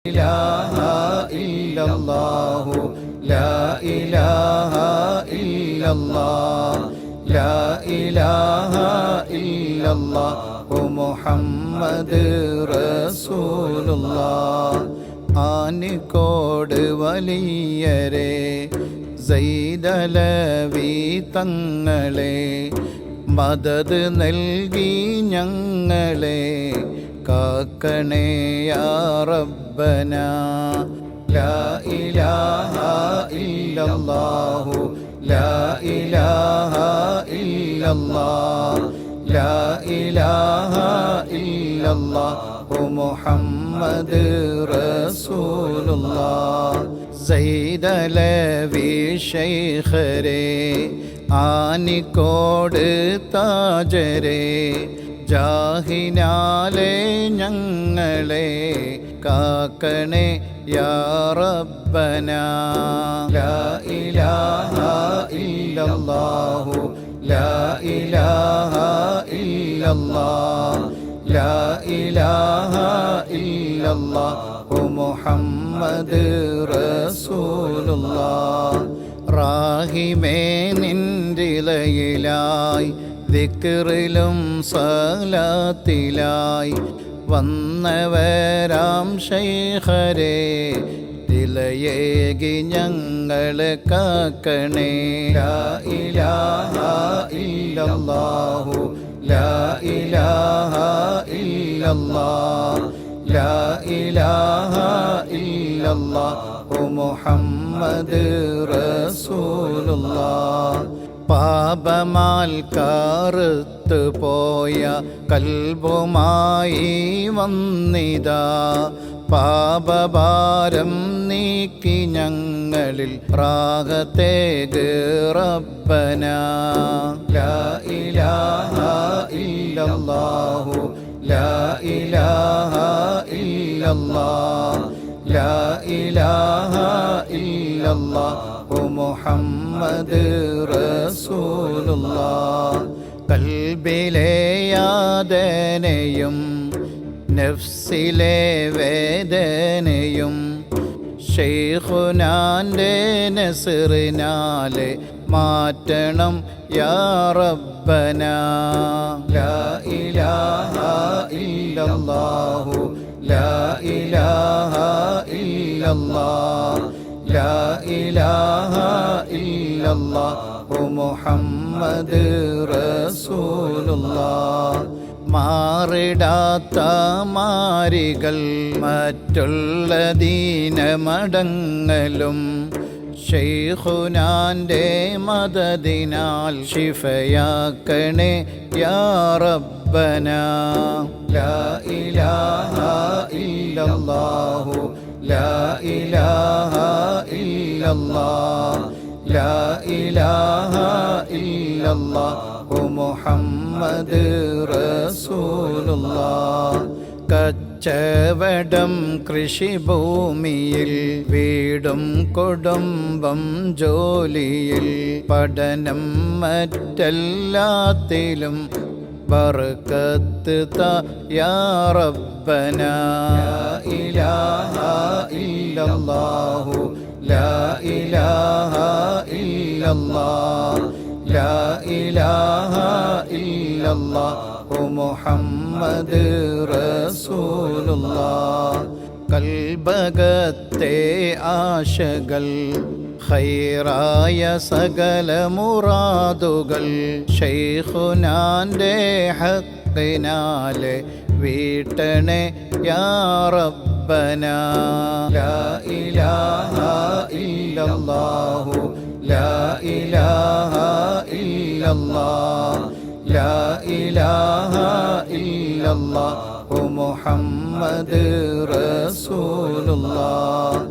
ഇലാഹ ഇല്ലല്ലാഹു ലാ ഇലാഹ ഇല്ലല്ലാഹ് ലാ ഇലാഹ ഇല്ലല്ലാഹു മുഹമ്മദ് റസൂലുള്ളാഹ്. ആനിക്കോട് വലിയരെ സൈദലവി തങ്ങളെ മദദ് നൽകി ഞങ്ങളെ കാക്കണേ യാ റബ്ബനാ. ലാ ഇലാഹ ഇല്ലല്ലാഹു ലാ ഇലാഹ ഇല്ലല്ലാഹ് ലാ ഇലാഹ ഇല്ലല്ലാഹു മുഹമ്മദ് റസൂലുള്ളാഹ്. സൈദലവി ശൈഖരെ ആനിക്കോട് താജരെ ജാഹിനാലെ ഞങ്ങളെ കാക്കണേ യാ റബ്ബനാ. ലാ ഇലാഹ ഇല്ലല്ലാഹു ലാ ഇലാഹ ഇല്ലല്ലാഹ് ലാ ഇലാഹ ഇല്ലല്ലാഹു മുഹമ്മദ് റസൂലുള്ളാഹ്. റാഹിമേ നിൻറിലയിലായി ദിക്റിലും സലാത്തിലായി വന്നവരാം ശൈഖരെ തിലയേകി ഞങ്ങളെ കാക്കണേ. ലാ ഇലാഹ ഇല്ലല്ലാഹു ലാ ഇലാഹ ഇല്ലല്ലാഹ് ലാ ഇലാഹ ഇല്ലല്ലാഹു മുഹമ്മദ് റസൂലുള്ളാഹ്. പാപമാൽ കാറുത്തു പോയ കൽബുമായി വന്നിതാ പാപഭാരം നീക്കി ഞങ്ങളിൽ റാഹത്തേക് റബ്ബനാ. ലാ ഇലാഹ ഇല്ലല്ലാഹു ലാ ഇലാഹ ഇല്ലല്ലാഹ് ലാ ഇലാഹ ഇല്ലല്ലാഹു മുഹമ്മദ് റസൂലുള്ളാഹ്. കൽബിലെ യാതനയും നഫ്സിലെ വേദനയും ശൈഖുനാൻ്റെ നസ്റിനാലെ മാറ്റണം യാ റബ്ബനാ. ലാ ഇലാഹ ഇല്ലല്ലാഹു ലാ ഇലാഹ ഇല്ലല്ലാഹ് ലാ ഇലാഹ ഇല്ലല്ലാഹു മുഹമ്മദ് റസൂലുള്ളാഹ്. മാറിടാത്ത മാരികൾ മറ്റുള്ള ദീനമടങ്ങലും ശൈഖുനാൻ്റെ മദദിനാൽ ശിഫയാക്കണേ യാ റബ്ബനാ. ലാ ഇലാഹ ഇല്ലല്ലാഹു ലാ ഇലാഹ ഇല്ലല്ലാഹ് ലാ ഇലാഹ ഇല്ലല്ലാഹു മുഹമ്മദ് റസൂലുള്ളാഹ്. കച്ചവടം കൃഷിഭൂമിയിൽ വീടും കുടുംബം ജോലിയിൽ പഠനം മറ്റെല്ലാത്തിലും ബർക്കത്ത് താ യാ റബ്ബനാ. ലാ ഇലാഹ ഇല്ലല്ലാഹു ലാ ഇലാഹ ഇല്ലല്ലാഹ് ലാ ഇലാഹ ഇല്ലല്ലാഹു മുഹമ്മദ് റസൂലുള്ളാഹ്. കൽബകത്തെ ആശകൾ ഖൈറായ സകല മുറാദുകൾ ശൈഖുനാൻ്റെ ഹഖിനാലെ വീട്ടണേ യാ റബ്ബനാ. ലാ ഇലാഹ ഇല്ലല്ലാഹു ലാ ഇലാഹ ഇല്ലല്ലാഹ് ലാ ഇലാഹ ഇല്ലല്ലാഹു മുഹമ്മദ് റസൂലുള്ളാഹ്.